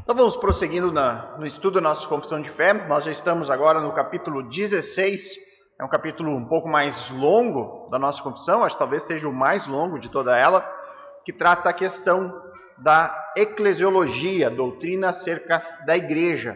Então vamos prosseguindo no estudo da nossa confissão de fé. Nós já estamos agora no capítulo 16. É um capítulo um pouco mais longo da nossa confissão, acho que talvez seja o mais longo de toda ela, que trata a questão da eclesiologia, doutrina acerca da igreja.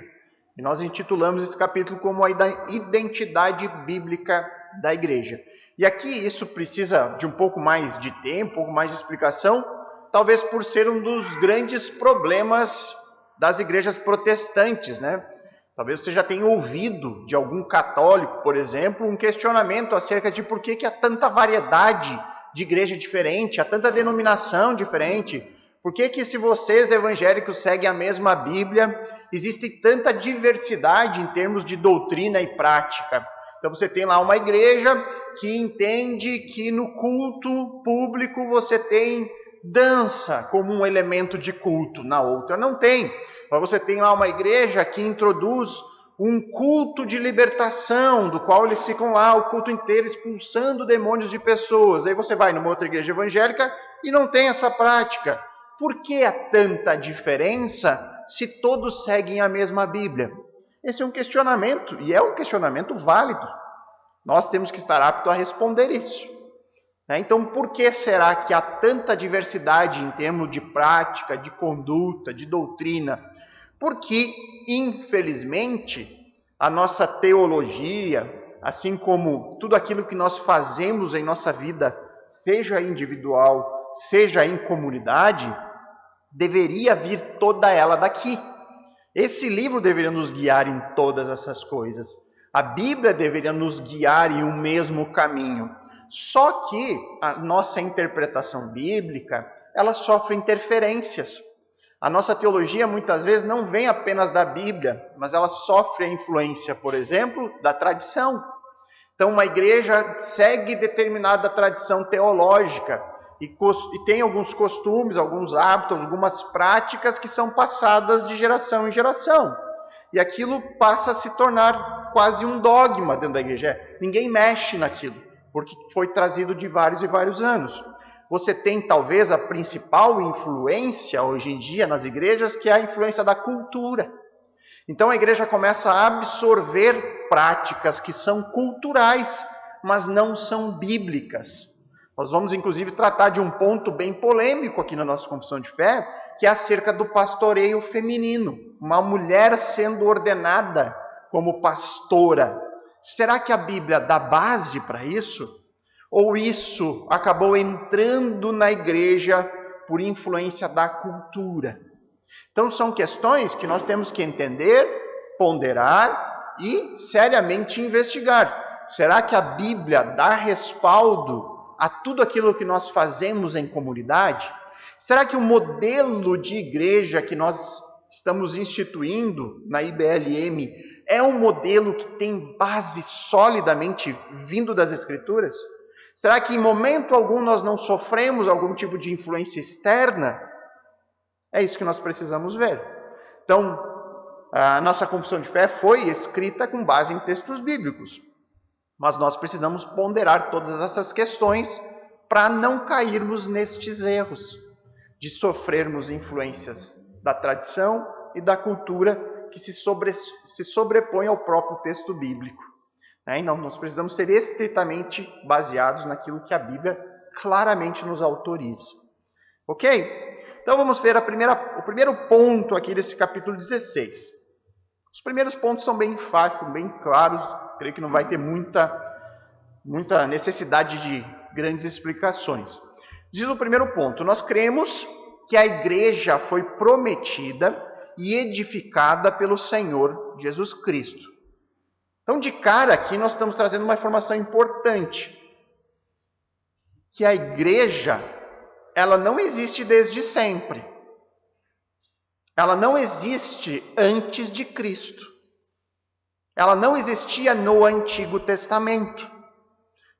E nós intitulamos esse capítulo como a identidade bíblica da igreja. E aqui isso precisa de um pouco mais de tempo, um pouco mais de explicação, talvez por ser um dos grandes problemas das igrejas protestantes, né? Talvez você já tenha ouvido de algum católico, por exemplo, um questionamento acerca de por que há tanta variedade de igreja diferente, há tanta denominação diferente, por que se vocês evangélicos seguem a mesma Bíblia, existe tanta diversidade em termos de doutrina e prática. Então você tem lá uma igreja que entende que no culto público você tem dança como um elemento de culto, na outra não tem. Mas você tem lá uma igreja que introduz um culto de libertação, do qual eles ficam lá o culto inteiro expulsando demônios de pessoas. Aí você vai numa outra igreja evangélica e não tem essa prática. Por que há tanta diferença se todos seguem a mesma Bíblia? Esse é um questionamento, e é um questionamento válido. Nós temos que estar aptos a responder isso. Então, por que será que há tanta diversidade em termos de prática, de conduta, de doutrina? Porque, infelizmente, a nossa teologia, assim como tudo aquilo que nós fazemos em nossa vida, seja individual, seja em comunidade, deveria vir toda ela daqui. Esse livro deveria nos guiar em todas essas coisas. A Bíblia deveria nos guiar em um mesmo caminho. Só que a nossa interpretação bíblica, ela sofre interferências. A nossa teologia muitas vezes não vem apenas da Bíblia, mas ela sofre a influência, por exemplo, da tradição. Então uma igreja segue determinada tradição teológica e tem alguns costumes, alguns hábitos, algumas práticas que são passadas de geração em geração. E aquilo passa a se tornar quase um dogma dentro da igreja. Ninguém mexe naquilo, porque foi trazido de vários e vários anos. Você tem talvez a principal influência hoje em dia nas igrejas, que é a influência da cultura. Então a igreja começa a absorver práticas que são culturais, mas não são bíblicas. Nós vamos inclusive tratar de um ponto bem polêmico aqui na nossa confissão de fé, que é acerca do pastoreio feminino. Uma mulher sendo ordenada como pastora. Será que a Bíblia dá base para isso? Ou isso acabou entrando na igreja por influência da cultura? Então são questões que nós temos que entender, ponderar e seriamente investigar. Será que a Bíblia dá respaldo a tudo aquilo que nós fazemos em comunidade? Será que o modelo de igreja que nós estamos instituindo na IBLM é um modelo que tem base solidamente vindo das Escrituras? Será que em momento algum nós não sofremos algum tipo de influência externa? É isso que nós precisamos ver. Então, a nossa confissão de fé foi escrita com base em textos bíblicos. Mas nós precisamos ponderar todas essas questões para não cairmos nestes erros, de sofrermos influências da tradição e da cultura que se sobrepõe ao próprio texto bíblico. Então, nós precisamos ser estritamente baseados naquilo que a Bíblia claramente nos autoriza. Ok? Então vamos ver o primeiro ponto aqui desse capítulo 16. Os primeiros pontos são bem fáceis, bem claros. Creio que não vai ter muita necessidade de grandes explicações. Diz o primeiro ponto: nós cremos que a igreja foi prometida e edificada pelo Senhor Jesus Cristo. Então, de cara aqui, nós estamos trazendo uma informação importante. Que a igreja, ela não existe desde sempre. Ela não existe antes de Cristo. Ela não existia no Antigo Testamento.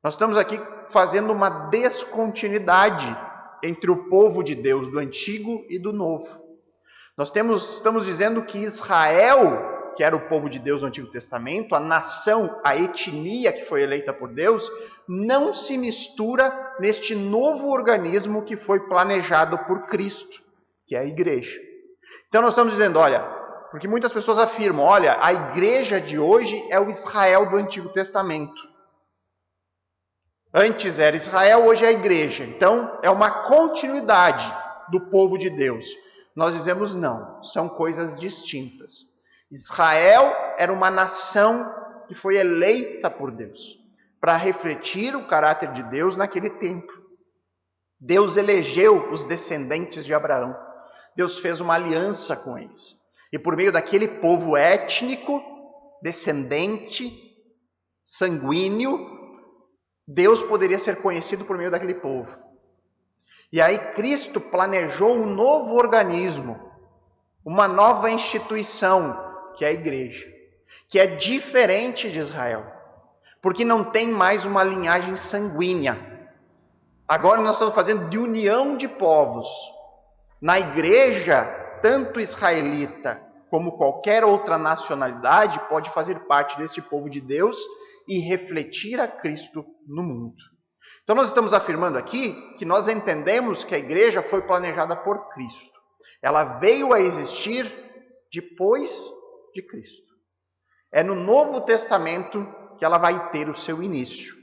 Nós estamos aqui fazendo uma descontinuidade entre o povo de Deus do Antigo e do Novo. Nós estamos dizendo que Israel, que era o povo de Deus no Antigo Testamento, a nação, a etnia que foi eleita por Deus, não se mistura neste novo organismo que foi planejado por Cristo, que é a igreja. Então nós estamos dizendo, olha, porque muitas pessoas afirmam, olha, a igreja de hoje é o Israel do Antigo Testamento. Antes era Israel, hoje é a igreja. Então é uma continuidade do povo de Deus. Nós dizemos não, são coisas distintas. Israel era uma nação que foi eleita por Deus para refletir o caráter de Deus naquele tempo. Deus elegeu os descendentes de Abraão. Deus fez uma aliança com eles. E por meio daquele povo étnico, descendente, sanguíneo, Deus poderia ser conhecido por meio daquele povo. E aí Cristo planejou um novo organismo, uma nova instituição, que é a igreja, que é diferente de Israel, porque não tem mais uma linhagem sanguínea. Agora nós estamos fazendo de união de povos. Na igreja, tanto israelita como qualquer outra nacionalidade pode fazer parte desse povo de Deus e refletir a Cristo no mundo. Então nós estamos afirmando aqui que nós entendemos que a igreja foi planejada por Cristo. Ela veio a existir depois de Cristo. É no Novo Testamento que ela vai ter o seu início.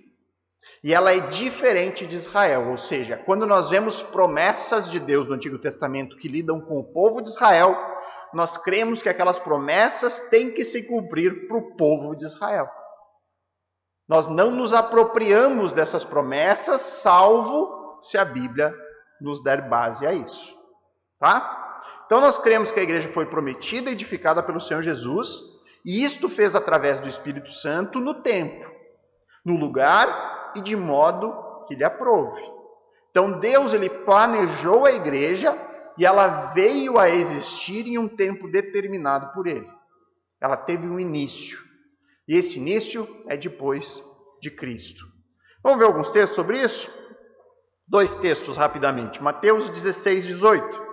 E ela é diferente de Israel, ou seja, quando nós vemos promessas de Deus no Antigo Testamento que lidam com o povo de Israel, nós cremos que aquelas promessas têm que se cumprir para o povo de Israel. Nós não nos apropriamos dessas promessas, salvo se a Bíblia nos der base a isso. Tá? Então nós cremos que a igreja foi prometida e edificada pelo Senhor Jesus, e isto fez através do Espírito Santo no tempo, no lugar e de modo que lhe aprove. Então Deus ele planejou a igreja e ela veio a existir em um tempo determinado por ele. Ela teve um início. E esse início é depois de Cristo. Vamos ver alguns textos sobre isso? 2 textos rapidamente. Mateus 16, 18.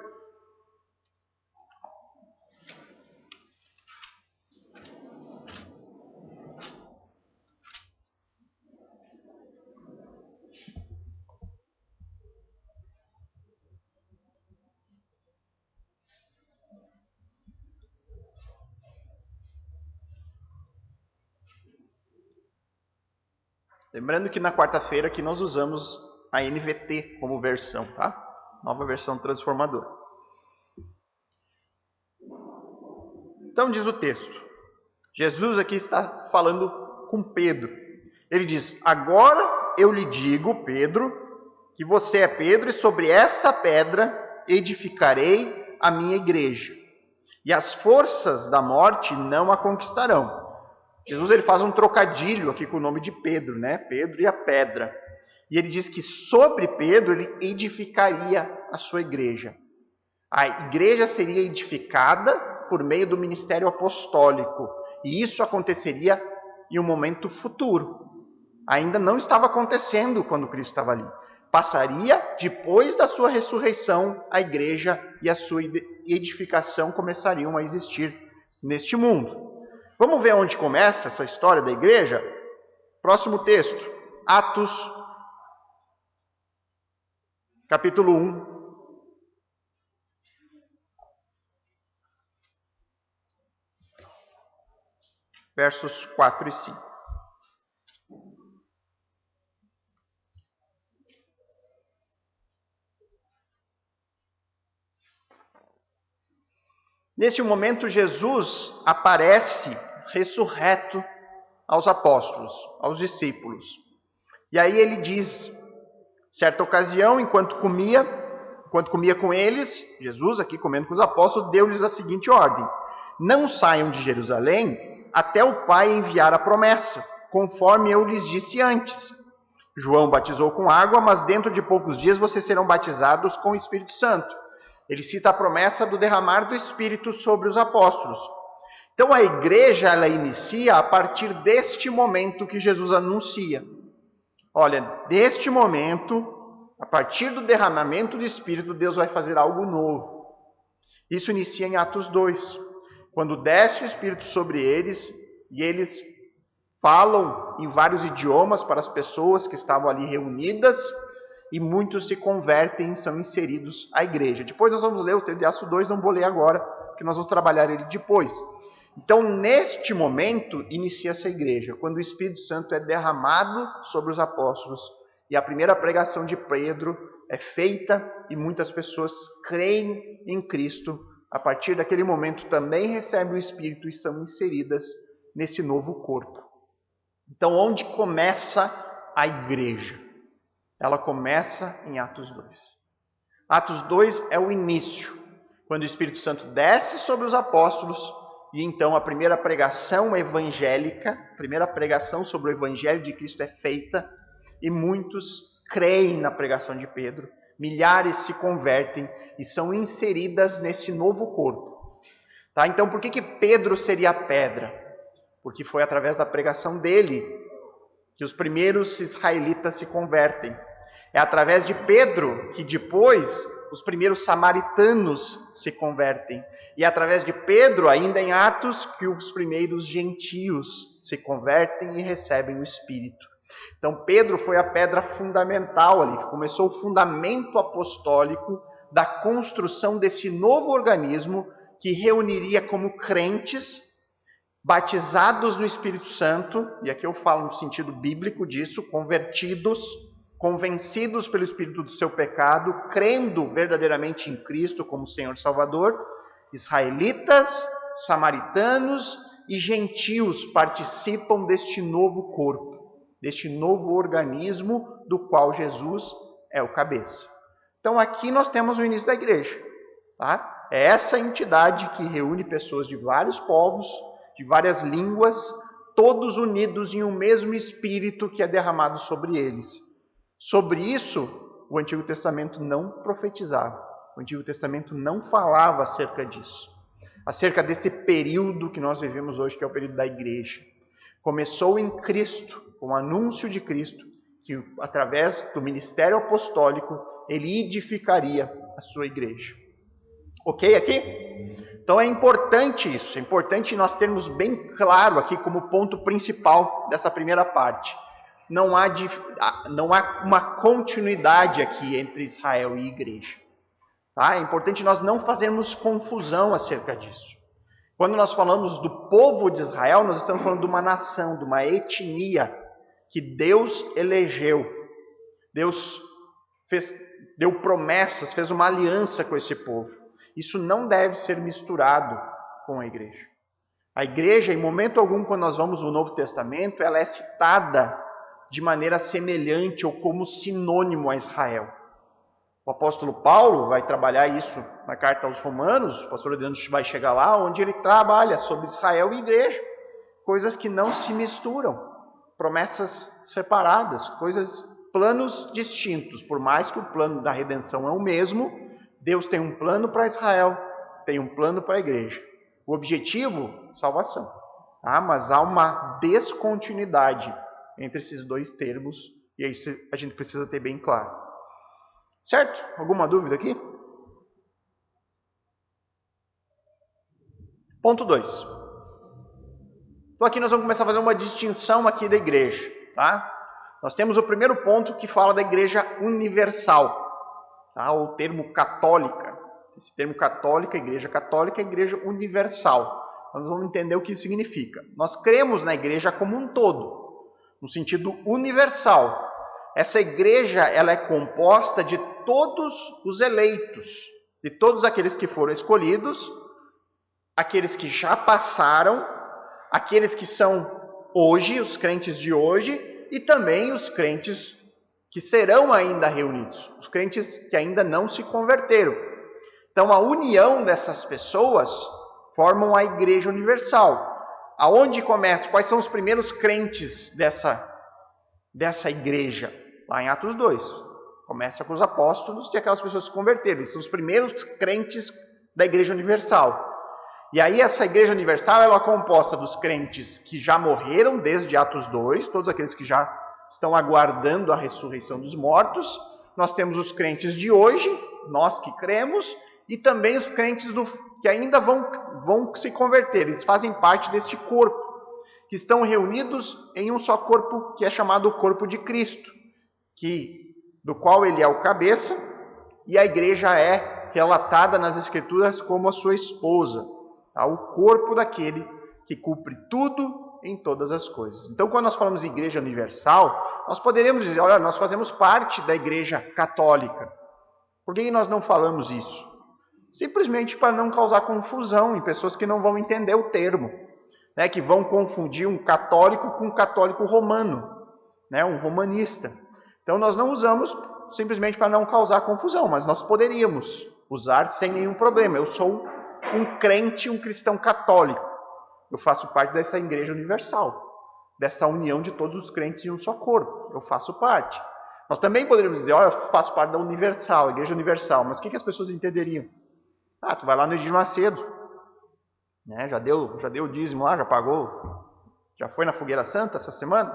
Lembrando que na quarta-feira aqui nós usamos a NVT como versão, tá? Nova versão transformadora. Então diz o texto. Jesus aqui está falando com Pedro. Ele diz, agora eu lhe digo, Pedro, que você é Pedro e sobre esta pedra edificarei a minha igreja. E as forças da morte não a conquistarão. Jesus ele faz um trocadilho aqui com o nome de Pedro, né? Pedro e a pedra. E ele diz que sobre Pedro ele edificaria a sua igreja. A igreja seria edificada por meio do ministério apostólico. E isso aconteceria em um momento futuro. Ainda não estava acontecendo quando Cristo estava ali. Passaria depois da sua ressurreição, a igreja e a sua edificação começariam a existir neste mundo. Vamos ver onde começa essa história da igreja? Próximo texto, Atos, capítulo 1. Versos 4 e 5. Nesse momento, Jesus aparece ressurreto aos apóstolos, aos discípulos. E aí ele diz, certa ocasião, enquanto comia com eles, Jesus aqui comendo com os apóstolos, deu-lhes a seguinte ordem: não saiam de Jerusalém até o Pai enviar a promessa, conforme eu lhes disse antes. João batizou com água, mas dentro de poucos dias vocês serão batizados com o Espírito Santo. Ele cita a promessa do derramar do Espírito sobre os apóstolos. Então a igreja ela inicia a partir deste momento que Jesus anuncia. Olha, deste momento, a partir do derramamento do Espírito, Deus vai fazer algo novo. Isso inicia em Atos 2, quando desce o Espírito sobre eles e eles falam em vários idiomas para as pessoas que estavam ali reunidas, e muitos se convertem e são inseridos à igreja. Depois nós vamos ler o texto de Atos 2, não vou ler agora, que nós vamos trabalhar ele depois. Então, neste momento, inicia-se a igreja, quando o Espírito Santo é derramado sobre os apóstolos, e a primeira pregação de Pedro é feita, e muitas pessoas creem em Cristo. A partir daquele momento também recebem o Espírito e são inseridas nesse novo corpo. Então, onde começa a igreja? Ela começa em Atos 2. Atos 2 é o início, quando o Espírito Santo desce sobre os apóstolos, e então a primeira pregação evangélica, a primeira pregação sobre o Evangelho de Cristo é feita, e muitos creem na pregação de Pedro, milhares se convertem e são inseridas nesse novo corpo. Tá? Então, por que Pedro seria a pedra? Porque foi através da pregação dele que os primeiros israelitas se convertem. É através de Pedro que depois os primeiros samaritanos se convertem. E é através de Pedro, ainda em Atos, que os primeiros gentios se convertem e recebem o Espírito. Então Pedro foi a pedra fundamental ali, que começou o fundamento apostólico da construção desse novo organismo que reuniria como crentes, batizados no Espírito Santo, e aqui eu falo no sentido bíblico disso, convertidos, convencidos pelo Espírito do seu pecado, crendo verdadeiramente em Cristo como Senhor e Salvador, israelitas, samaritanos e gentios participam deste novo corpo, deste novo organismo do qual Jesus é o cabeça. Então aqui nós temos o início da igreja. Tá? É essa entidade que reúne pessoas de vários povos, de várias línguas, todos unidos em um mesmo Espírito que é derramado sobre eles. Sobre isso, o Antigo Testamento não profetizava. O Antigo Testamento não falava acerca disso. Acerca desse período que nós vivemos hoje, que é o período da igreja. Começou em Cristo, com o anúncio de Cristo, que através do ministério apostólico, ele edificaria a sua igreja. Ok aqui? Então é importante isso, é importante nós termos bem claro aqui como ponto principal dessa primeira parte. Não há uma continuidade aqui entre Israel e igreja. Tá? É importante nós não fazermos confusão acerca disso. Quando nós falamos do povo de Israel, nós estamos falando de uma nação, de uma etnia que Deus elegeu. Deus deu promessas, fez uma aliança com esse povo. Isso não deve ser misturado com a igreja. A igreja, em momento algum, quando nós vamos no Novo Testamento, ela é citada de maneira semelhante ou como sinônimo a Israel. O apóstolo Paulo vai trabalhar isso na carta aos Romanos, o pastor Adriano vai chegar lá, onde ele trabalha sobre Israel e igreja. Coisas que não se misturam, promessas separadas, planos distintos. Por mais que o plano da redenção é o mesmo, Deus tem um plano para Israel, tem um plano para a igreja. O objetivo, salvação. Mas há uma descontinuidade entre esses dois termos, e isso a gente precisa ter bem claro. Certo? Alguma dúvida aqui? Ponto 2. Então aqui nós vamos começar a fazer uma distinção aqui da igreja. Tá? Nós temos o primeiro ponto que fala da igreja universal. Tá? O termo católica. Esse termo católica, igreja universal. Nós vamos entender o que isso significa. Nós cremos na igreja como um todo, no sentido universal. Essa igreja ela é composta de todos os eleitos, de todos aqueles que foram escolhidos, aqueles que já passaram, aqueles que são hoje, os crentes de hoje, e também os crentes que serão ainda reunidos, os crentes que ainda não se converteram. Então a união dessas pessoas formam a igreja universal. Aonde começa? Quais são os primeiros crentes dessa igreja? Lá em Atos 2. Começa com os apóstolos e aquelas pessoas se converteram. Eles são os primeiros crentes da igreja universal. E aí essa igreja universal ela é composta dos crentes que já morreram desde Atos 2, todos aqueles que já estão aguardando a ressurreição dos mortos. Nós temos os crentes de hoje, nós que cremos, e também os crentes que ainda vão se converter. Eles fazem parte deste corpo, que estão reunidos em um só corpo, que é chamado o corpo de Cristo, do qual ele é o cabeça, e a igreja é relatada nas Escrituras como a sua esposa, tá? O corpo daquele que cumpre tudo em todas as coisas. Então, quando nós falamos de igreja universal, nós poderíamos dizer, olha, nós fazemos parte da igreja católica. Por que nós não falamos isso? Simplesmente para não causar confusão em pessoas que não vão entender o termo, né, que vão confundir um católico com um católico romano, né, um romanista. Então nós não usamos simplesmente para não causar confusão, mas nós poderíamos usar sem nenhum problema. Eu sou um crente, um cristão católico. Eu faço parte dessa igreja universal, dessa união de todos os crentes em um só corpo. Eu faço parte. Nós também poderíamos dizer, olha, eu faço parte da universal, igreja universal. Mas o que as pessoas entenderiam? Ah, tu vai lá no Edir Macedo, né? Já deu o dízimo lá, já pagou, já foi na Fogueira Santa essa semana,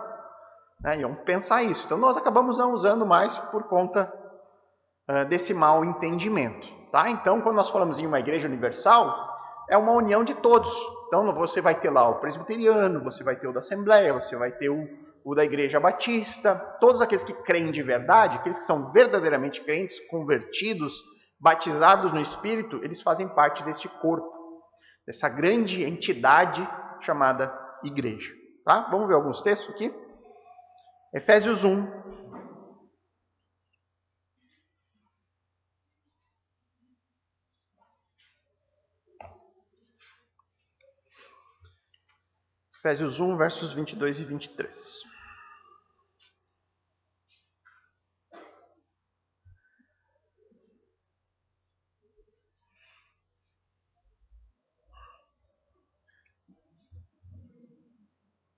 né? Iam pensar isso. Então nós acabamos não usando mais por conta desse mau entendimento, tá? Então quando nós falamos em uma igreja universal, é uma união de todos. Então você vai ter lá o presbiteriano, você vai ter o da Assembleia, você vai ter o da Igreja Batista, todos aqueles que creem de verdade, aqueles que são verdadeiramente crentes, convertidos, batizados no Espírito, eles fazem parte deste corpo, dessa grande entidade chamada igreja. Tá? Vamos ver alguns textos aqui? Efésios 1. Efésios 1, versos 22 e 23.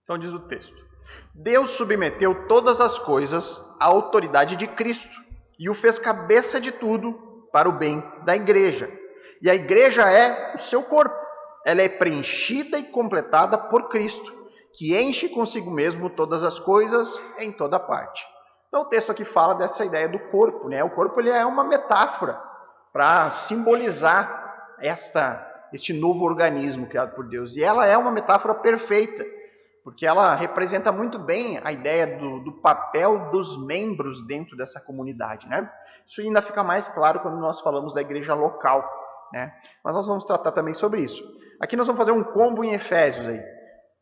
Então diz o texto: Deus submeteu todas as coisas à autoridade de Cristo e o fez cabeça de tudo para o bem da igreja. E a igreja é o seu corpo. Ela é preenchida e completada por Cristo, que enche consigo mesmo todas as coisas em toda parte. Então o texto aqui fala dessa ideia do corpo, né? O corpo ele é uma metáfora para simbolizar este novo organismo criado por Deus. E ela é uma metáfora perfeita, porque ela representa muito bem a ideia do papel dos membros dentro dessa comunidade, né? Isso ainda fica mais claro quando nós falamos da igreja local, né? Mas nós vamos tratar também sobre isso. Aqui nós vamos fazer um combo em Efésios aí.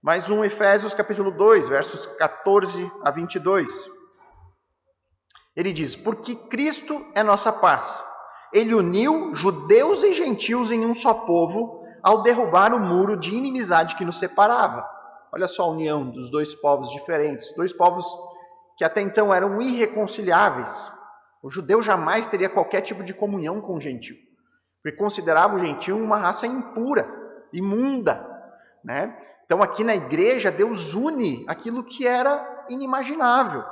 Mais um Efésios capítulo 2, versos 14 a 22. Ele diz, porque Cristo é nossa paz. Ele uniu judeus e gentios em um só povo ao derrubar o muro de inimizade que nos separava. Olha só a união dos dois povos diferentes, dois povos que até então eram irreconciliáveis. O judeu jamais teria qualquer tipo de comunhão com o gentio, porque considerava o gentio uma raça impura, imunda, né? Então aqui na igreja Deus une aquilo que era inimaginável.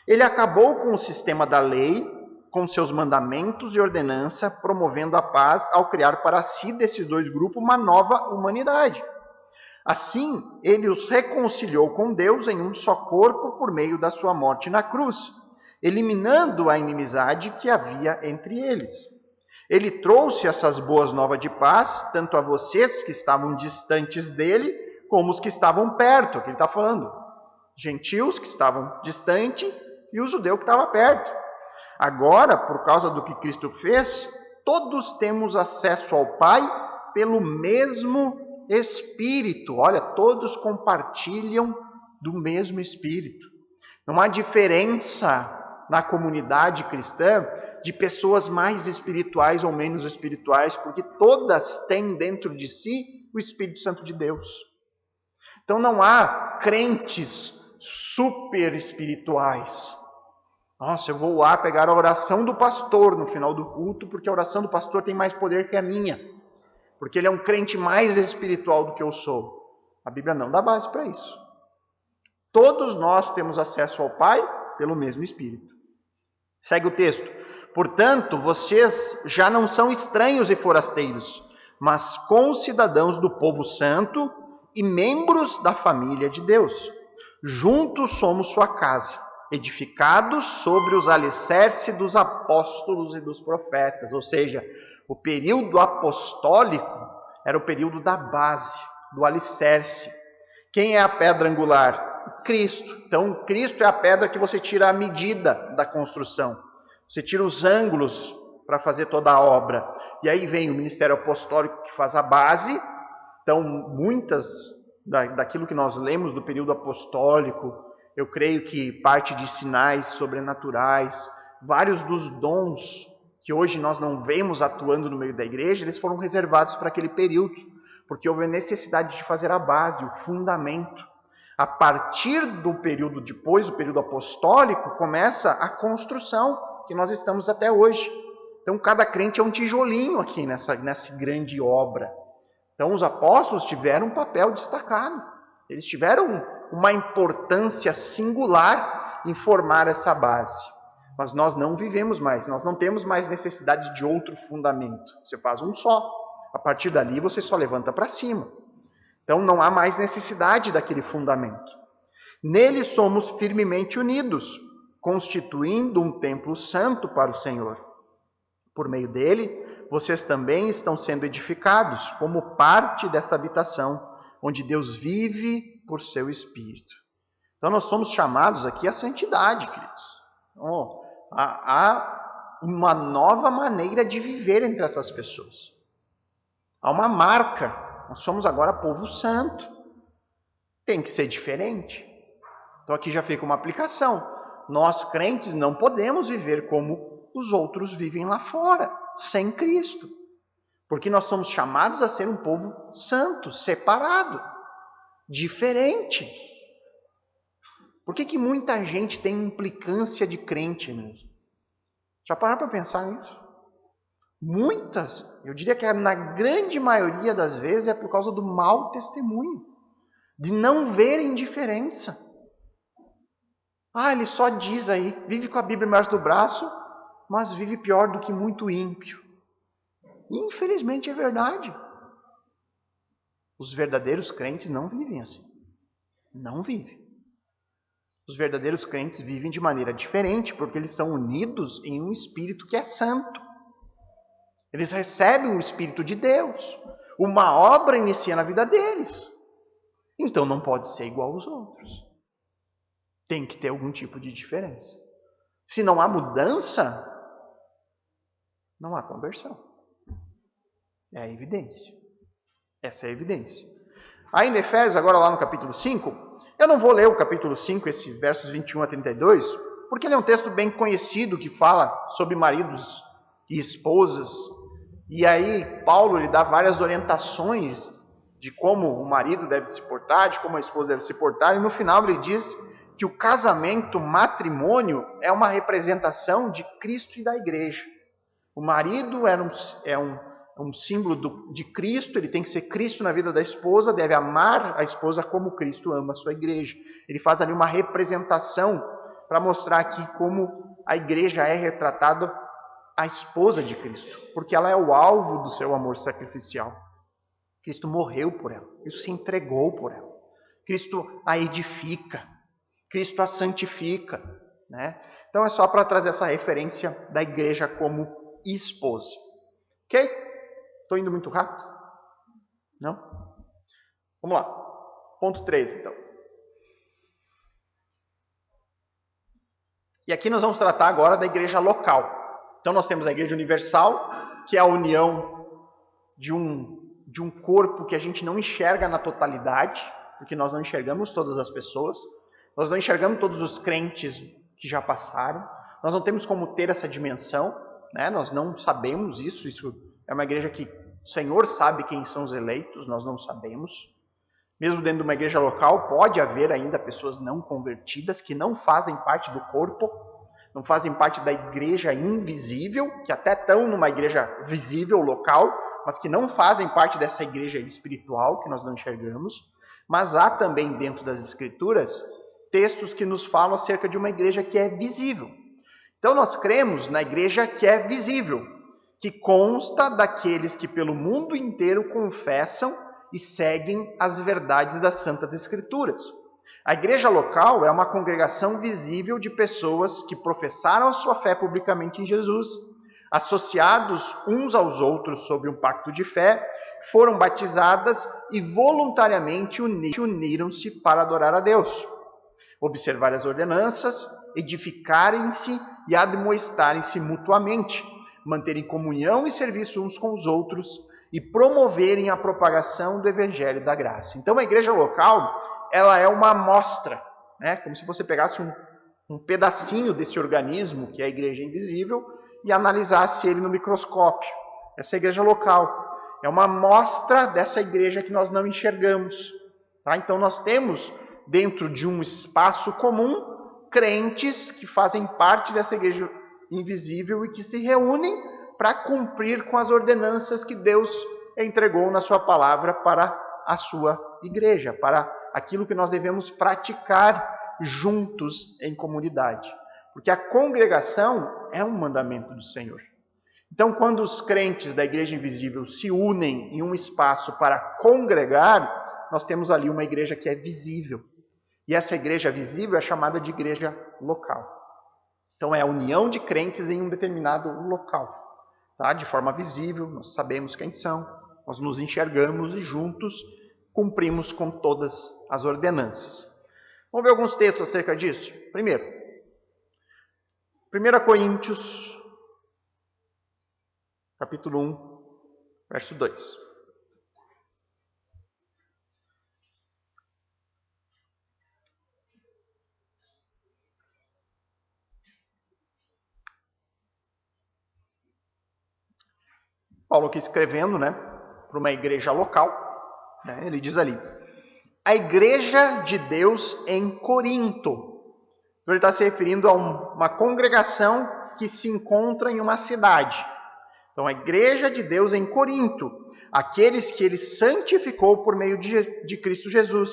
Ele acabou com o sistema da lei, com seus mandamentos e ordenança, promovendo a paz ao criar para si desses dois grupos uma nova humanidade. Assim, ele os reconciliou com Deus em um só corpo por meio da sua morte na cruz, eliminando a inimizade que havia entre eles. Ele trouxe essas boas novas de paz, tanto a vocês que estavam distantes dele, como os que estavam perto, que ele está falando. Gentios que estavam distantes e o judeu que estava perto. Agora, por causa do que Cristo fez, todos temos acesso ao Pai pelo mesmo Espírito. Olha, todos compartilham do mesmo Espírito. Não há diferença na comunidade cristã de pessoas mais espirituais ou menos espirituais, porque todas têm dentro de si o Espírito Santo de Deus. Então não há crentes super espirituais. Nossa, eu vou lá pegar a oração do pastor no final do culto, porque a oração do pastor tem mais poder que a minha. Porque ele é um crente mais espiritual do que eu sou. A Bíblia não dá base para isso. Todos nós temos acesso ao Pai pelo mesmo Espírito. Segue o texto. Portanto, vocês já não são estranhos e forasteiros, mas concidadãos do povo santo e membros da família de Deus. Juntos somos sua casa, edificados sobre os alicerces dos apóstolos e dos profetas. Ou seja, o período apostólico era o período da base, do alicerce. Quem é a pedra angular? Cristo. Então, Cristo é a pedra que você tira a medida da construção. Você tira os ângulos para fazer toda a obra. E aí vem o ministério apostólico que faz a base. Então, muitas daquilo que nós lemos do período apostólico, eu creio que parte de sinais sobrenaturais, vários dos dons que hoje nós não vemos atuando no meio da igreja, eles foram reservados para aquele período, porque houve a necessidade de fazer a base, o fundamento. A partir do período depois, do período apostólico, começa a construção que nós estamos até hoje. Então, cada crente é um tijolinho aqui nessa grande obra. Então, os apóstolos tiveram um papel destacado. Eles tiveram uma importância singular em formar essa base. Mas nós não vivemos mais, nós não temos mais necessidade de outro fundamento. Você faz um só. A partir dali, você só levanta para cima. Então, não há mais necessidade daquele fundamento. Nele somos firmemente unidos, constituindo um templo santo para o Senhor. Por meio dele, vocês também estão sendo edificados como parte desta habitação, onde Deus vive por seu Espírito. Então, nós somos chamados aqui à santidade, queridos. Então, há uma nova maneira de viver entre essas pessoas. Há uma marca. Nós somos agora povo santo. Tem que ser diferente. Então aqui já fica uma aplicação. Nós crentes não podemos viver como os outros vivem lá fora, sem Cristo. Porque nós somos chamados a ser um povo santo, separado, diferente. Por que muita gente tem implicância de crente mesmo? Já pararam para pensar nisso? Muitas, eu diria que na grande maioria das vezes é por causa do mau testemunho, de não verem diferença. Ele só diz aí, vive com a Bíblia embaixo do braço, mas vive pior do que muito ímpio. E, infelizmente é verdade. Os verdadeiros crentes não vivem assim. Não vivem. Os verdadeiros crentes vivem de maneira diferente, porque eles são unidos em um Espírito que é santo. Eles recebem o Espírito de Deus. Uma obra inicia na vida deles. Então não pode ser igual aos outros. Tem que ter algum tipo de diferença. Se não há mudança, não há conversão. É a evidência. Essa é a evidência. Aí em Efésios, agora lá no capítulo 5, eu não vou ler o capítulo 5, esses versos 21 a 32, porque ele é um texto bem conhecido que fala sobre maridos e esposas. E aí Paulo lhe dá várias orientações de como o marido deve se portar, de como a esposa deve se portar, e no final ele diz que o casamento, o matrimônio, é uma representação de Cristo e da igreja. O marido é um símbolo de Cristo, ele tem que ser Cristo na vida da esposa, deve amar a esposa como Cristo ama a sua igreja. Ele faz ali uma representação para mostrar aqui como a igreja é retratada a esposa de Cristo, porque ela é o alvo do seu amor sacrificial. Cristo morreu por ela, Cristo se entregou por ela, Cristo a edifica, Cristo a santifica, né? Então é só para trazer essa referência da igreja como esposa. Ok? Estou indo muito rápido? Não? Vamos lá. Ponto 3, então. E aqui nós vamos tratar agora da igreja local. Então nós temos a igreja universal, que é a união de um corpo que a gente não enxerga na totalidade, porque nós não enxergamos todas as pessoas, nós não enxergamos todos os crentes que já passaram, nós não temos como ter essa dimensão, né? Nós não sabemos isso é uma igreja que o Senhor sabe quem são os eleitos, nós não sabemos. Mesmo dentro de uma igreja local, pode haver ainda pessoas não convertidas que não fazem parte do corpo, não fazem parte da igreja invisível, que até estão numa igreja visível, local, mas que não fazem parte dessa igreja espiritual que nós não enxergamos. Mas há também dentro das Escrituras textos que nos falam acerca de uma igreja que é visível. Então nós cremos na igreja que é visível, que consta daqueles que pelo mundo inteiro confessam e seguem as verdades das Santas Escrituras. A igreja local é uma congregação visível de pessoas que professaram a sua fé publicamente em Jesus, associados uns aos outros sob um pacto de fé, foram batizadas e voluntariamente uniram-se para adorar a Deus, observar as ordenanças, edificarem-se e admoestarem-se mutuamente, manterem comunhão e serviço uns com os outros e promoverem a propagação do evangelho da graça. Então a igreja local, ela é uma amostra, né? Como se você pegasse um pedacinho desse organismo, que é a igreja invisível, e analisasse ele no microscópio. Essa é a igreja local. É uma amostra dessa igreja que nós não enxergamos. Tá? Então nós temos, dentro de um espaço comum, crentes que fazem parte dessa igreja invisível e que se reúnem para cumprir com as ordenanças que Deus entregou na sua palavra para a sua igreja, para aquilo que nós devemos praticar juntos em comunidade. Porque a congregação é um mandamento do Senhor. Então, quando os crentes da igreja invisível se unem em um espaço para congregar, nós temos ali uma igreja que é visível. E essa igreja visível é chamada de igreja local. Então é a união de crentes em um determinado local. Tá? De forma visível, nós sabemos quem são, nós nos enxergamos e juntos cumprimos com todas as ordenanças. Vamos ver alguns textos acerca disso? Primeiro, 1 Coríntios, capítulo 1, verso 2. Paulo aqui escrevendo, para uma igreja local, ele diz ali, a igreja de Deus em Corinto. Então ele está se referindo a uma congregação que se encontra em uma cidade. Então a igreja de Deus em Corinto, aqueles que ele santificou por meio de Cristo Jesus.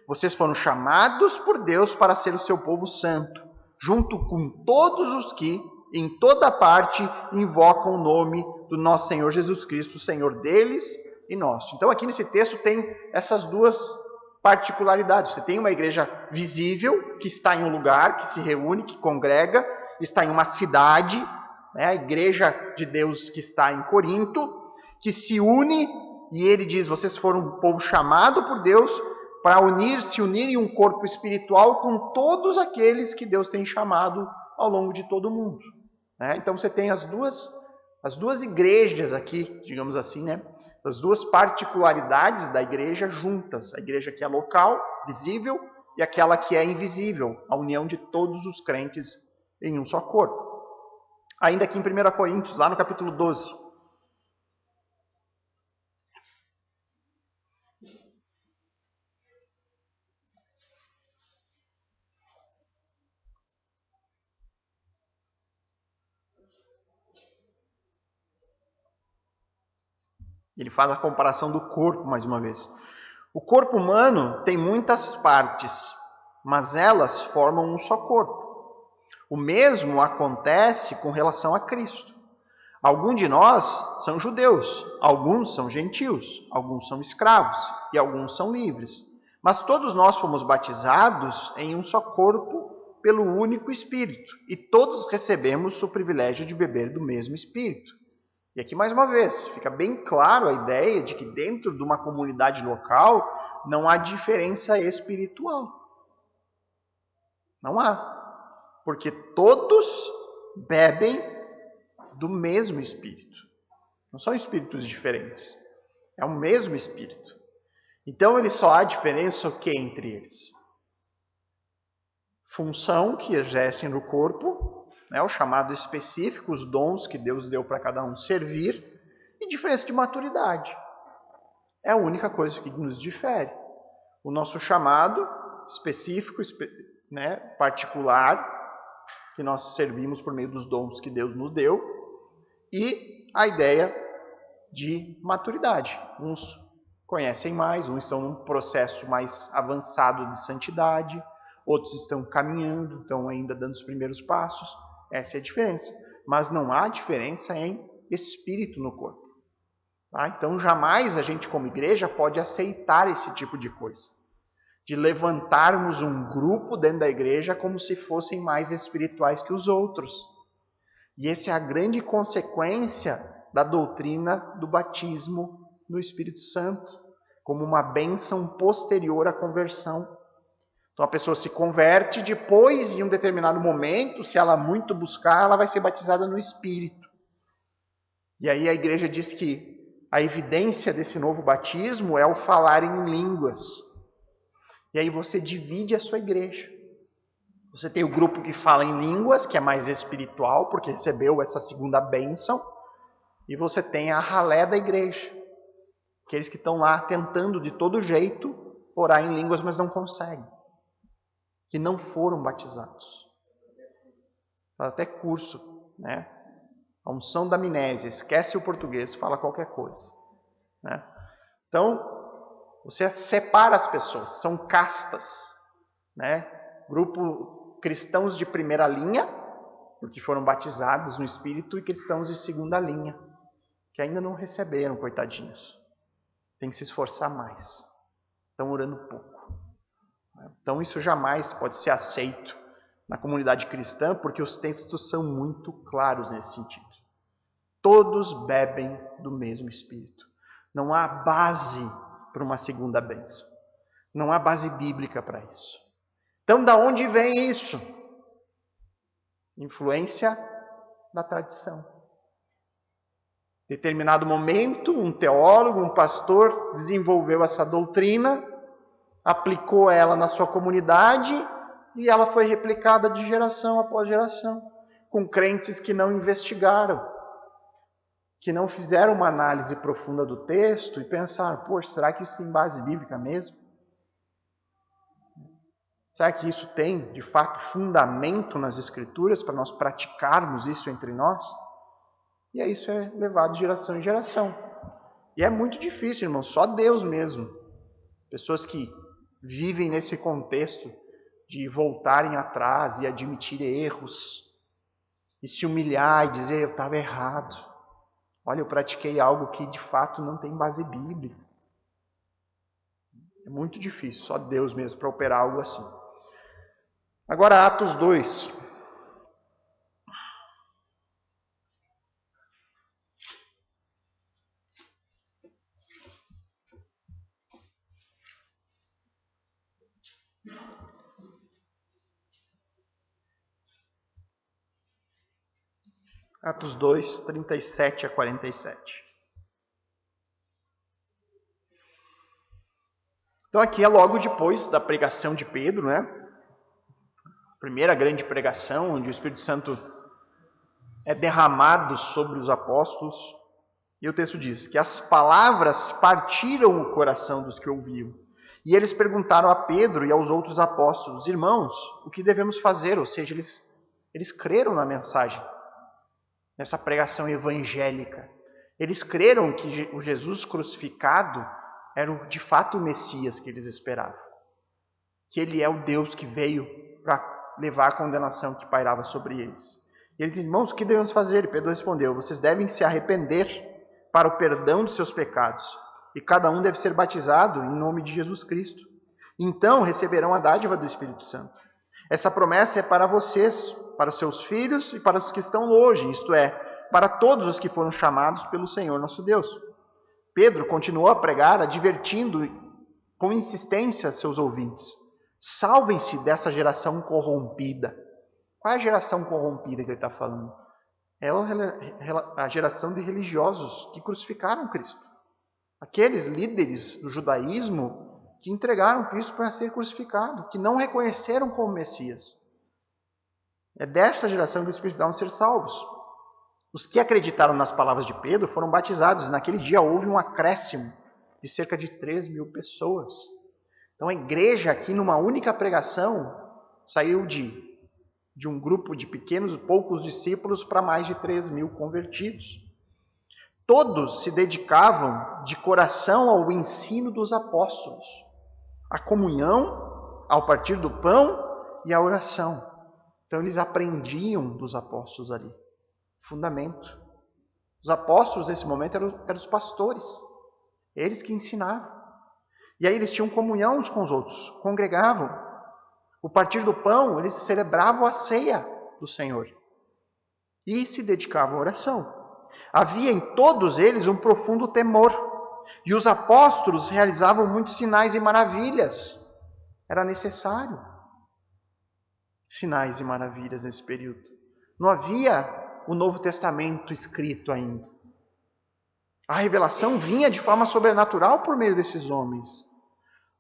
Vocês foram chamados por Deus para ser o seu povo santo, junto com todos os que em toda parte invocam o nome do nosso Senhor Jesus Cristo, Senhor deles e nosso. Então aqui nesse texto tem essas duas particularidades. Você tem uma igreja visível, que está em um lugar, que se reúne, que congrega, está em uma cidade, a igreja de Deus que está em Corinto, que se une, e ele diz, vocês foram um povo chamado por Deus para se unir em um corpo espiritual com todos aqueles que Deus tem chamado ao longo de todo o mundo. Então você tem as duas igrejas aqui, digamos assim, as duas particularidades da igreja juntas. A igreja que é local, visível, e aquela que é invisível, a união de todos os crentes em um só corpo. Ainda aqui em 1 Coríntios, lá no capítulo 12. Ele faz a comparação do corpo, mais uma vez. O corpo humano tem muitas partes, mas elas formam um só corpo. O mesmo acontece com relação a Cristo. Alguns de nós são judeus, alguns são gentios, alguns são escravos e alguns são livres. Mas todos nós fomos batizados em um só corpo pelo único Espírito, e todos recebemos o privilégio de beber do mesmo Espírito. E aqui, mais uma vez, fica bem claro a ideia de que dentro de uma comunidade local não há diferença espiritual. Não há. Porque todos bebem do mesmo Espírito. Não são espíritos diferentes. É o mesmo Espírito. Então, ele só há diferença o que entre eles? Função que exercem no corpo, o chamado específico, os dons que Deus deu para cada um servir, e diferença de maturidade. É a única coisa que nos difere. O nosso chamado específico, particular, que nós servimos por meio dos dons que Deus nos deu, e a ideia de maturidade. Uns conhecem mais, uns estão num processo mais avançado de santidade, outros estão caminhando, estão ainda dando os primeiros passos. Essa é a diferença. Mas não há diferença em espírito no corpo. Tá? Então jamais a gente como igreja pode aceitar esse tipo de coisa. De levantarmos um grupo dentro da igreja como se fossem mais espirituais que os outros. E essa é a grande consequência da doutrina do batismo no Espírito Santo, como uma bênção posterior à conversão. Então a pessoa se converte, depois, em um determinado momento, se ela muito buscar, ela vai ser batizada no Espírito. E aí a igreja diz que a evidência desse novo batismo é o falar em línguas. E aí você divide a sua igreja. Você tem o grupo que fala em línguas, que é mais espiritual, porque recebeu essa segunda bênção. E você tem a ralé da igreja. Aqueles que estão lá tentando de todo jeito orar em línguas, mas não conseguem. Que não foram batizados. Faz até curso, né? A unção da amnésia, esquece o português, fala qualquer coisa. Né? Então, você separa as pessoas, são castas. Né? Grupo cristãos de primeira linha, porque foram batizados no Espírito, e cristãos de segunda linha, que ainda não receberam, coitadinhos. Tem que se esforçar mais. Estão orando pouco. Então isso jamais pode ser aceito na comunidade cristã, porque os textos são muito claros nesse sentido. Todos bebem do mesmo Espírito. Não há base para uma segunda bênção. Não há base bíblica para isso. Então, da onde vem isso? Influência da tradição. Em determinado momento, um teólogo, um pastor, desenvolveu essa doutrina, aplicou ela na sua comunidade e ela foi replicada de geração após geração, com crentes que não investigaram, que não fizeram uma análise profunda do texto e pensaram, poxa, será que isso tem base bíblica mesmo? Será que isso tem, de fato, fundamento nas Escrituras para nós praticarmos isso entre nós? E aí isso é levado de geração em geração. E é muito difícil, irmão, só Deus mesmo. Pessoas que vivem nesse contexto de voltarem atrás e admitir erros, e se humilhar e dizer, eu estava errado. Olha, eu pratiquei algo que de fato não tem base bíblica. É muito difícil, só Deus mesmo para operar algo assim. Agora Atos 2. Atos 2, 37 a 47. Então aqui é logo depois da pregação de Pedro, né? Primeira grande pregação, onde o Espírito Santo é derramado sobre os apóstolos. E o texto diz que as palavras partiram o coração dos que ouviam. E eles perguntaram a Pedro e aos outros apóstolos, irmãos, o que devemos fazer? Ou seja, eles creram na mensagem, nessa pregação evangélica. Eles creram que o Jesus crucificado era de fato o Messias que eles esperavam. Que ele é o Deus que veio para levar a condenação que pairava sobre eles. E eles, irmãos, o que devemos fazer? E Pedro respondeu, vocês devem se arrepender para o perdão dos seus pecados. E cada um deve ser batizado em nome de Jesus Cristo. Então receberão a dádiva do Espírito Santo. Essa promessa é para vocês, para os seus filhos e para os que estão longe, isto é, para todos os que foram chamados pelo Senhor nosso Deus. Pedro continuou a pregar, advertindo com insistência seus ouvintes. Salvem-se dessa geração corrompida. Qual é a geração corrompida que ele está falando? É a geração de religiosos que crucificaram Cristo. Aqueles líderes do judaísmo que entregaram Cristo para ser crucificado, que não reconheceram como Messias. É dessa geração que eles precisavam ser salvos. Os que acreditaram nas palavras de Pedro foram batizados. Naquele dia houve um acréscimo de cerca de 3.000 pessoas. Então a igreja aqui, numa única pregação, saiu de um grupo de poucos discípulos para mais de 3.000 convertidos. Todos se dedicavam de coração ao ensino dos apóstolos, à comunhão, ao partir do pão e à oração. Então eles aprendiam dos apóstolos ali. Fundamento. Os apóstolos nesse momento eram os pastores. Eles que ensinavam. E aí eles tinham comunhão uns com os outros, congregavam. O partir do pão, eles celebravam a ceia do Senhor. E se dedicavam à oração. Havia em todos eles um profundo temor. E os apóstolos realizavam muitos sinais e maravilhas. Era necessário sinais e maravilhas nesse período. Não havia o Novo Testamento escrito ainda. A revelação vinha de forma sobrenatural por meio desses homens.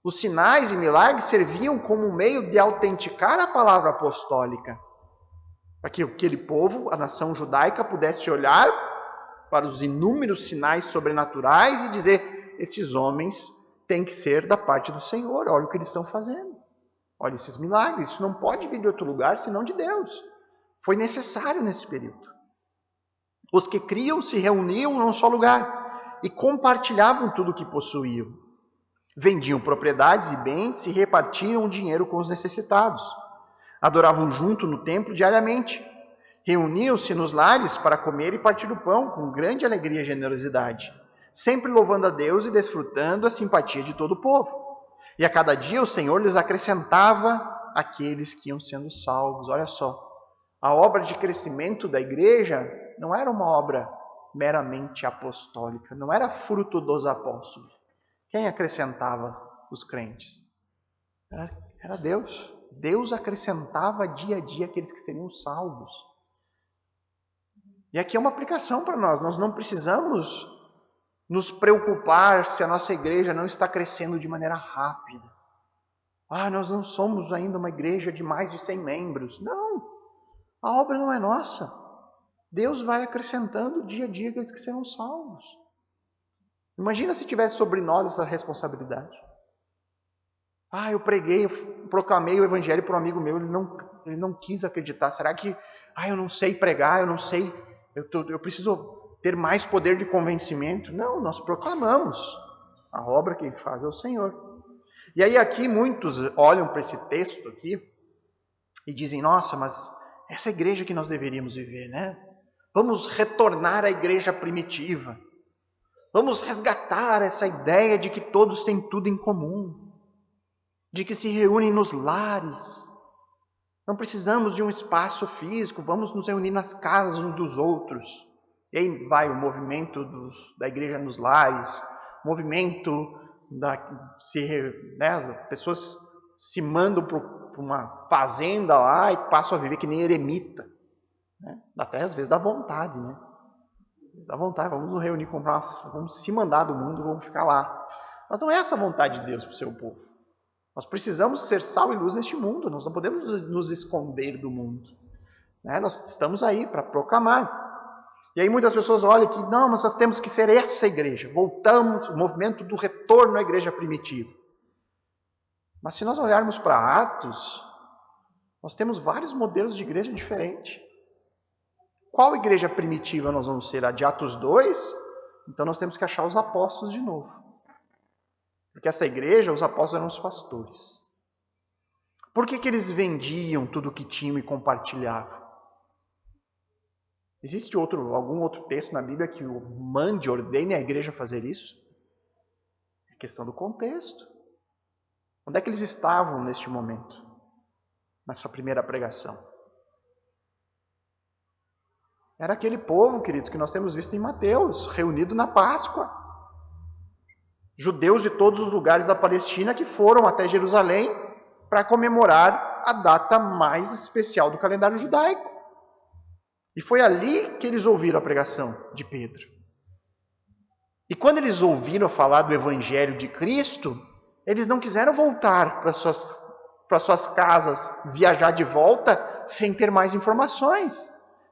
Os sinais e milagres serviam como um meio de autenticar a palavra apostólica, para que aquele povo, a nação judaica, pudesse olhar para os inúmeros sinais sobrenaturais e dizer: esses homens têm que ser da parte do Senhor, olha o que eles estão fazendo. Olha esses milagres, isso não pode vir de outro lugar senão de Deus. Foi necessário nesse período. Os que criam se reuniam num só lugar e compartilhavam tudo o que possuíam. Vendiam propriedades e bens e repartiam o dinheiro com os necessitados. Adoravam junto no templo diariamente. Reuniam-se nos lares para comer e partir o pão com grande alegria e generosidade, sempre louvando a Deus e desfrutando a simpatia de todo o povo. E a cada dia o Senhor lhes acrescentava aqueles que iam sendo salvos. Olha só, a obra de crescimento da igreja não era uma obra meramente apostólica, não era fruto dos apóstolos. Quem acrescentava os crentes? Era Deus. Deus acrescentava dia a dia aqueles que seriam salvos. E aqui é uma aplicação para nós. Nós não precisamos nos preocupar se a nossa igreja não está crescendo de maneira rápida. Nós não somos ainda uma igreja de mais de 100 membros. Não, a obra não é nossa. Deus vai acrescentando dia a dia aqueles que serão salvos. Imagina se tivesse sobre nós essa responsabilidade. Eu preguei, eu proclamei o evangelho para um amigo meu, ele não quis acreditar. Será que, eu não sei pregar, eu não sei, eu preciso ter mais poder de convencimento? Não, nós proclamamos. A obra que faz é o Senhor. E aí aqui muitos olham para esse texto aqui e dizem: nossa, mas essa é a igreja que nós deveríamos viver, né? Vamos retornar à igreja primitiva. Vamos resgatar essa ideia de que todos têm tudo em comum, de que se reúnem nos lares. Não precisamos de um espaço físico, vamos nos reunir nas casas uns dos outros. E aí vai o movimento da igreja nos lares, movimento pessoas se mandam para uma fazenda lá e passam a viver que nem eremita. Até às vezes dá vontade, né? Dá vontade, vamos nos reunir, vamos se mandar do mundo, vamos ficar lá. Mas não é essa a vontade de Deus para o seu povo. Nós precisamos ser sal e luz neste mundo, nós não podemos nos esconder do mundo. Nós estamos aí para proclamar. E aí muitas pessoas olham que, não, mas nós temos que ser essa igreja. Voltamos, o movimento do retorno à igreja primitiva. Mas se nós olharmos para Atos, nós temos vários modelos de igreja diferentes. Qual igreja primitiva nós vamos ser? A de Atos 2? Então nós temos que achar os apóstolos de novo. Porque essa igreja, os apóstolos eram os pastores. Por que eles vendiam tudo o que tinham e compartilhavam? Existe algum outro texto na Bíblia que ordene a igreja a fazer isso? É questão do contexto. Onde é que eles estavam neste momento? Na sua primeira pregação. Era aquele povo, queridos, que nós temos visto em Mateus, reunido na Páscoa. Judeus de todos os lugares da Palestina que foram até Jerusalém para comemorar a data mais especial do calendário judaico. E foi ali que eles ouviram a pregação de Pedro. E quando eles ouviram falar do Evangelho de Cristo, eles não quiseram voltar para suas casas, viajar de volta sem ter mais informações,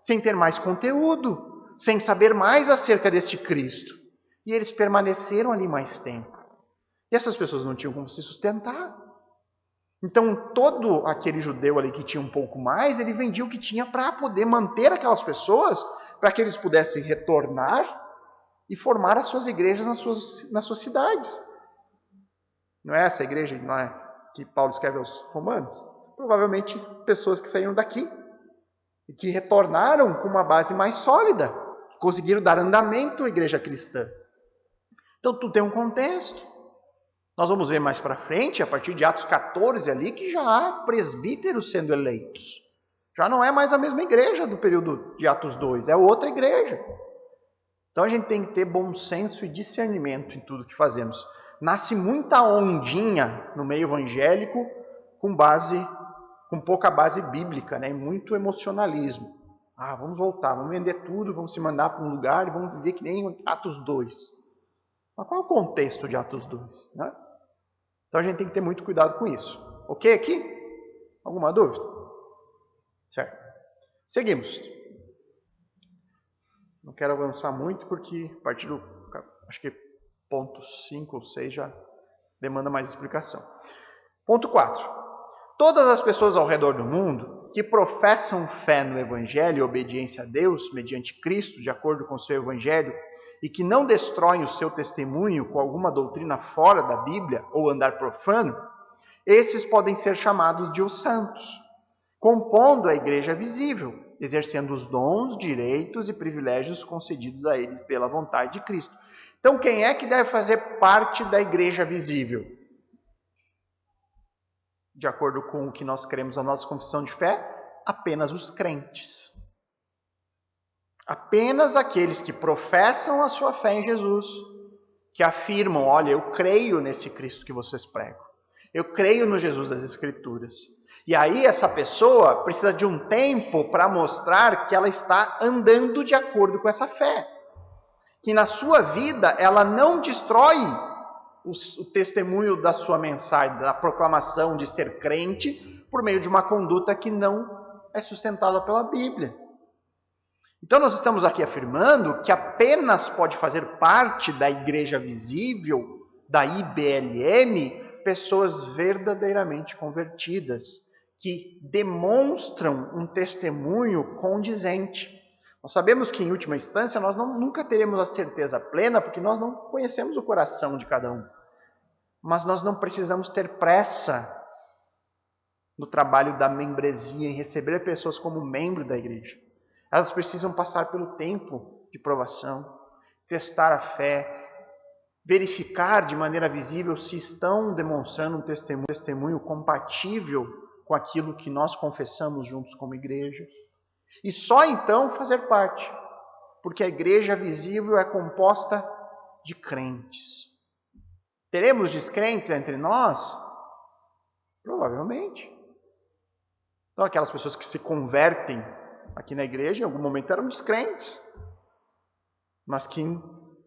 sem ter mais conteúdo, sem saber mais acerca deste Cristo. E eles permaneceram ali mais tempo. E essas pessoas não tinham como se sustentar. Então, todo aquele judeu ali que tinha um pouco mais, ele vendia o que tinha para poder manter aquelas pessoas, para que eles pudessem retornar e formar as suas igrejas nas suas cidades. Não é essa igreja que Paulo escreve aos Romanos? Provavelmente pessoas que saíram daqui e que retornaram com uma base mais sólida, conseguiram dar andamento à igreja cristã. Então, tudo tem um contexto. Nós vamos ver mais para frente, a partir de Atos 14 ali, que já há presbíteros sendo eleitos. Já não é mais a mesma igreja do período de Atos 2, é outra igreja. Então a gente tem que ter bom senso e discernimento em tudo que fazemos. Nasce muita ondinha no meio evangélico com pouca base bíblica, né? Muito emocionalismo. Vamos voltar, vamos vender tudo, vamos se mandar para um lugar e vamos viver que nem Atos 2. Mas qual é o contexto de Atos 2? Né? Então a gente tem que ter muito cuidado com isso. Ok aqui? Alguma dúvida? Certo. Seguimos. Não quero avançar muito porque a partir do, acho que ponto 5 ou 6 já demanda mais explicação. Ponto 4. Todas as pessoas ao redor do mundo que professam fé no Evangelho e obediência a Deus mediante Cristo, de acordo com o seu Evangelho, e que não destroem o seu testemunho com alguma doutrina fora da Bíblia ou andar profano, esses podem ser chamados de os santos, compondo a igreja visível, exercendo os dons, direitos e privilégios concedidos a ele pela vontade de Cristo. Então, quem é que deve fazer parte da igreja visível? De acordo com o que nós cremos na nossa confissão de fé, apenas os crentes. Apenas aqueles que professam a sua fé em Jesus, que afirmam, olha, eu creio nesse Cristo que vocês pregam. Eu creio no Jesus das Escrituras. E aí essa pessoa precisa de um tempo para mostrar que ela está andando de acordo com essa fé. Que na sua vida ela não destrói o testemunho da sua mensagem, da proclamação de ser crente, por meio de uma conduta que não é sustentada pela Bíblia. Então nós estamos aqui afirmando que apenas pode fazer parte da igreja visível, da IBLM, pessoas verdadeiramente convertidas, que demonstram um testemunho condizente. Nós sabemos que, em última instância, nós nunca teremos a certeza plena, porque nós não conhecemos o coração de cada um. Mas nós não precisamos ter pressa no trabalho da membresia, em receber pessoas como membro da igreja. Elas precisam passar pelo tempo de provação, testar a fé, verificar de maneira visível se estão demonstrando um testemunho compatível com aquilo que nós confessamos juntos como igreja. E só então fazer parte, porque a igreja visível é composta de crentes. Teremos descrentes entre nós? Provavelmente. Então aquelas pessoas que se convertem aqui na igreja, em algum momento eram descrentes, mas que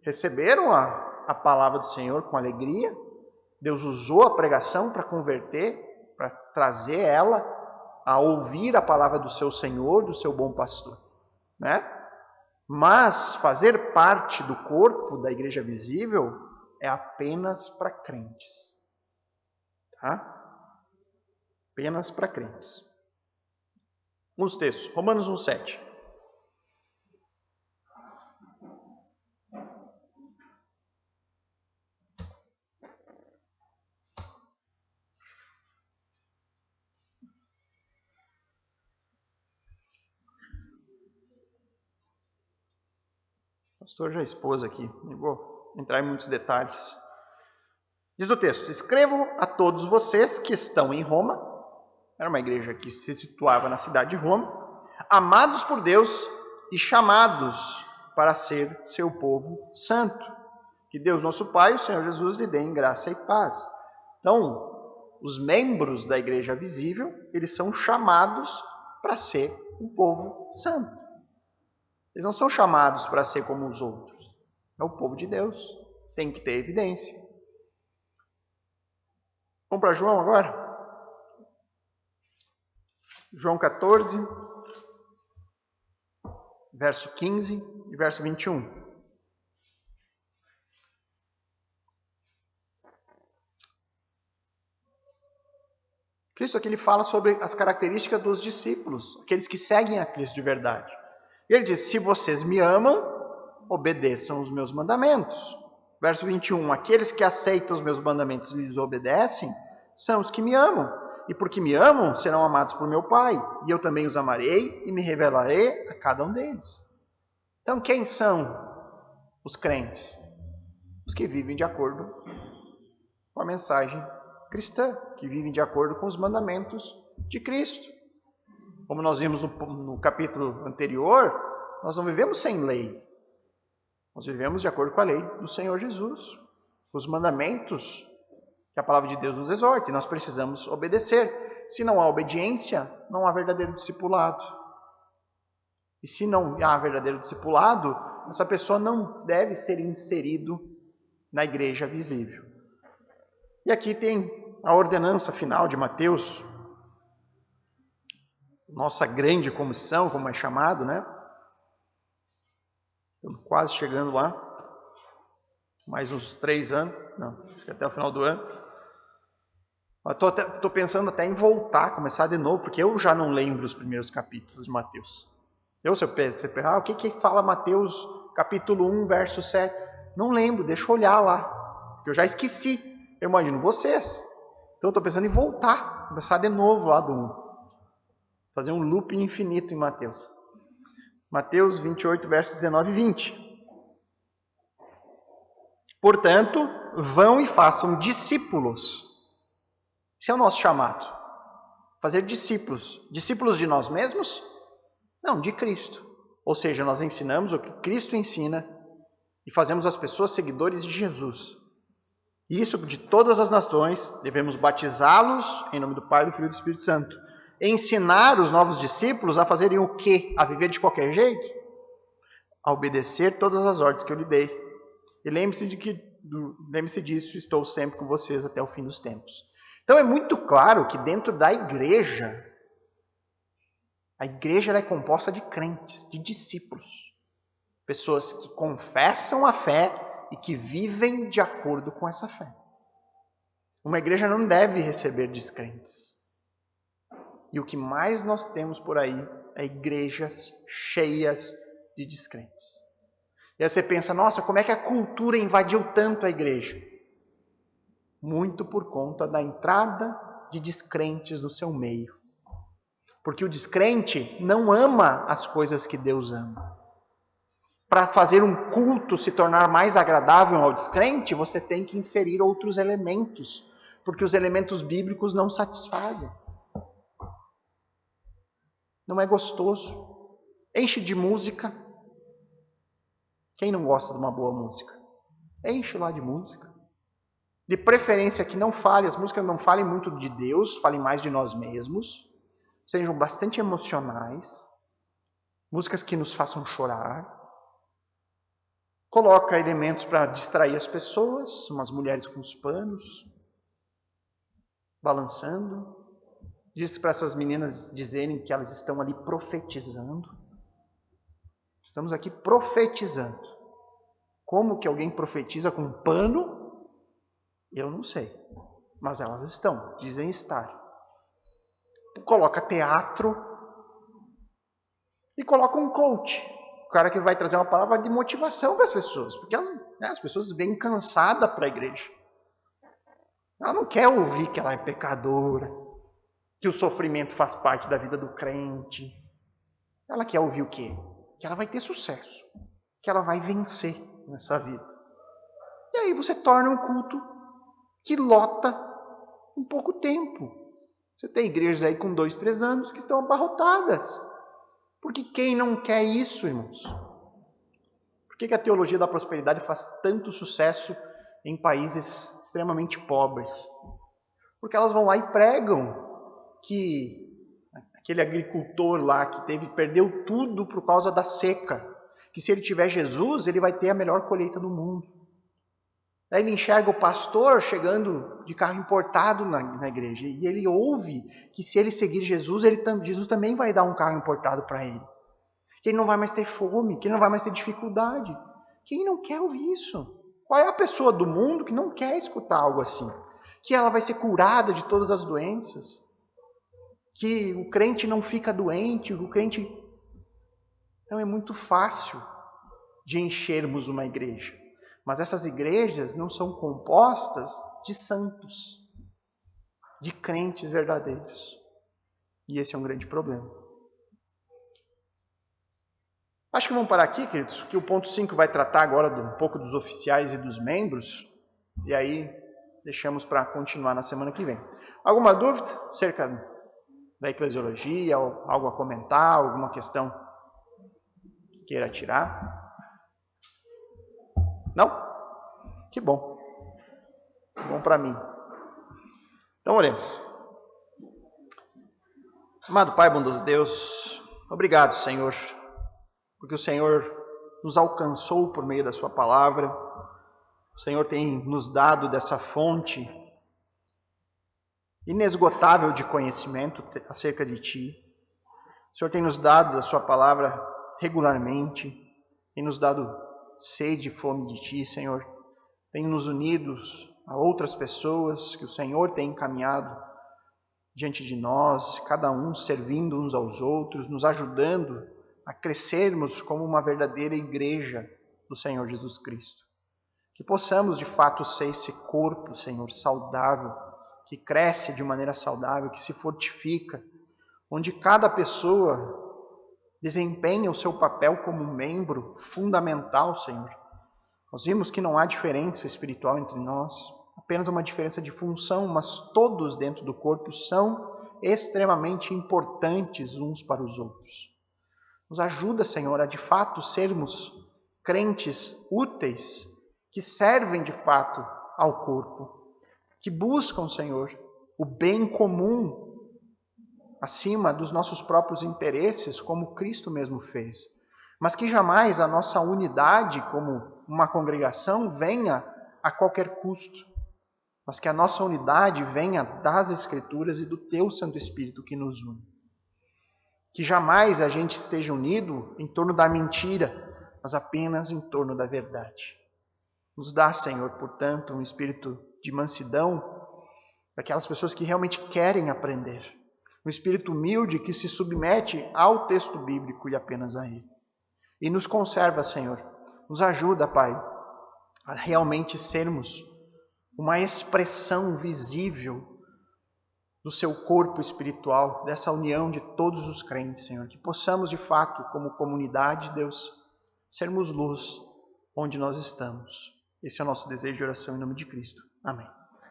receberam a palavra do Senhor com alegria. Deus usou a pregação para converter, para trazer ela a ouvir a palavra do seu Senhor, do seu bom pastor, né? Mas fazer parte do corpo da igreja visível é apenas para crentes, tá? Apenas para crentes. Uns textos, Romanos 1:7. O pastor já expôs aqui, não vou entrar em muitos detalhes. Diz o texto: escrevo a todos vocês que estão em Roma, era uma igreja que se situava na cidade de Roma, amados por Deus e chamados para ser seu povo santo. Que Deus nosso Pai, o Senhor Jesus, lhe dê em graça e paz. Então, os membros da igreja visível, eles são chamados para ser um povo santo. Eles não são chamados para ser como os outros. É o povo de Deus. Tem que ter evidência. Vamos para João agora? João 14, verso 15 e verso 21. Cristo aqui ele fala sobre as características dos discípulos, aqueles que seguem a Cristo de verdade. Ele diz: se vocês me amam, obedeçam os meus mandamentos. Verso 21, aqueles que aceitam os meus mandamentos e lhes obedecem, são os que me amam. E porque me amam, serão amados por meu Pai. E eu também os amarei e me revelarei a cada um deles. Então, quem são os crentes? Os que vivem de acordo com a mensagem cristã, que vivem de acordo com os mandamentos de Cristo. Como nós vimos no capítulo anterior, nós não vivemos sem lei. Nós vivemos de acordo com a lei do Senhor Jesus. Os mandamentos que a palavra de Deus nos exorta, e nós precisamos obedecer. Se não há obediência, não há verdadeiro discipulado. E se não há verdadeiro discipulado, essa pessoa não deve ser inserido na igreja visível. E aqui tem a ordenança final de Mateus, nossa grande comissão, como é chamado, né? Estamos quase chegando lá. Mais uns 3 anos. Não, acho que até o final do ano. Estou pensando até em voltar, começar de novo, porque eu já não lembro os primeiros capítulos de Mateus. Se você perguntar, o que fala Mateus capítulo 1, verso 7? Não lembro, deixa eu olhar lá. Porque eu já esqueci. Eu imagino vocês. Então eu estou pensando em voltar, começar de novo lá do 1. Fazer um loop infinito em Mateus. Mateus 28, versos 19 e 20. Portanto, vão e façam discípulos. Esse é o nosso chamado. Fazer discípulos. Discípulos de nós mesmos? Não, de Cristo. Ou seja, nós ensinamos o que Cristo ensina e fazemos as pessoas seguidores de Jesus. Isso de todas as nações, devemos batizá-los em nome do Pai, do Filho e do Espírito Santo. Ensinar os novos discípulos a fazerem o quê? A viver de qualquer jeito? A obedecer todas as ordens que eu lhe dei. E lembre-se disso, estou sempre com vocês até o fim dos tempos. Então é muito claro que dentro da igreja, a igreja é composta de crentes, de discípulos. Pessoas que confessam a fé e que vivem de acordo com essa fé. Uma igreja não deve receber descrentes. E o que mais nós temos por aí é igrejas cheias de descrentes. E aí você pensa, nossa, como é que a cultura invadiu tanto a igreja? Muito por conta da entrada de descrentes no seu meio. Porque o descrente não ama as coisas que Deus ama. Para fazer um culto se tornar mais agradável ao descrente, você tem que inserir outros elementos. Porque os elementos bíblicos não satisfazem. Não é gostoso. Enche de música. Quem não gosta de uma boa música? Enche lá de música. De preferência que não fale, as músicas não falem muito de Deus, falem mais de nós mesmos. Sejam bastante emocionais. Músicas que nos façam chorar. Coloca elementos para distrair as pessoas, umas mulheres com os panos, balançando. Diz para essas meninas dizerem que elas estão ali profetizando. Estamos aqui profetizando. Como que alguém profetiza com um pano? Eu não sei. Mas elas estão, dizem estar. Coloca teatro e coloca um coach. O cara que vai trazer uma palavra de motivação para as pessoas. Porque as pessoas vêm cansadas para a igreja. Ela não quer ouvir que ela é pecadora. Que o sofrimento faz parte da vida do crente. Ela quer ouvir o quê? Que ela vai ter sucesso. Que ela vai vencer nessa vida. E aí você torna um culto que lota em pouco tempo. Você tem igrejas aí com 2, 3 anos que estão abarrotadas. Porque quem não quer isso, irmãos? Por que a teologia da prosperidade faz tanto sucesso em países extremamente pobres? Porque elas vão lá e pregam que aquele agricultor lá que perdeu tudo por causa da seca, que se ele tiver Jesus, ele vai ter a melhor colheita do mundo. Daí ele enxerga o pastor chegando de carro importado na igreja, e ele ouve que se ele seguir Jesus, Jesus também vai dar um carro importado para ele. Que ele não vai mais ter fome, que ele não vai mais ter dificuldade. Quem não quer ouvir isso? Qual é a pessoa do mundo que não quer escutar algo assim? Que ela vai ser curada de todas as doenças? Que o crente não fica doente, o crente... Então é muito fácil de enchermos uma igreja. Mas essas igrejas não são compostas de santos, de crentes verdadeiros. E esse é um grande problema. Acho que vamos parar aqui, queridos, que o ponto 5 vai tratar agora um pouco dos oficiais e dos membros. E aí deixamos para continuar na semana que vem. Alguma dúvida acerca da eclesiologia, ou algo a comentar, alguma questão que queira tirar? Não? Que bom. Bom para mim. Então oremos. Amado Pai, bondoso Deus, obrigado, Senhor, porque o Senhor nos alcançou por meio da sua palavra. O Senhor tem nos dado dessa fonte inesgotável de conhecimento acerca de Ti. O Senhor tem nos dado da sua palavra regularmente, tem nos dado sede e fome de Ti, Senhor. Tem nos unidos a outras pessoas que o Senhor tem encaminhado diante de nós, cada um servindo uns aos outros, nos ajudando a crescermos como uma verdadeira igreja do Senhor Jesus Cristo. Que possamos de fato ser esse corpo, Senhor, saudável, que cresce de maneira saudável, que se fortifica, onde cada pessoa desempenha o seu papel como membro fundamental, Senhor. Nós vimos que não há diferença espiritual entre nós, apenas uma diferença de função, mas todos dentro do corpo são extremamente importantes uns para os outros. Nos ajuda, Senhor, a de fato sermos crentes úteis, que servem de fato ao corpo, que buscam, Senhor, o bem comum acima dos nossos próprios interesses, como Cristo mesmo fez. Mas que jamais a nossa unidade como uma congregação venha a qualquer custo, mas que a nossa unidade venha das Escrituras e do Teu Santo Espírito que nos une. Que jamais a gente esteja unido em torno da mentira, mas apenas em torno da verdade. Nos dá, Senhor, portanto, um espírito de mansidão daquelas pessoas que realmente querem aprender. Um espírito humilde que se submete ao texto bíblico e apenas a ele. E nos conserva, Senhor. Nos ajuda, Pai, a realmente sermos uma expressão visível do seu corpo espiritual, dessa união de todos os crentes, Senhor. Que possamos, de fato, como comunidade, Deus, sermos luz onde nós estamos. Esse é o nosso desejo de oração em nome de Cristo. Amém.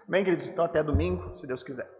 Bem, queridos, então até domingo, se Deus quiser.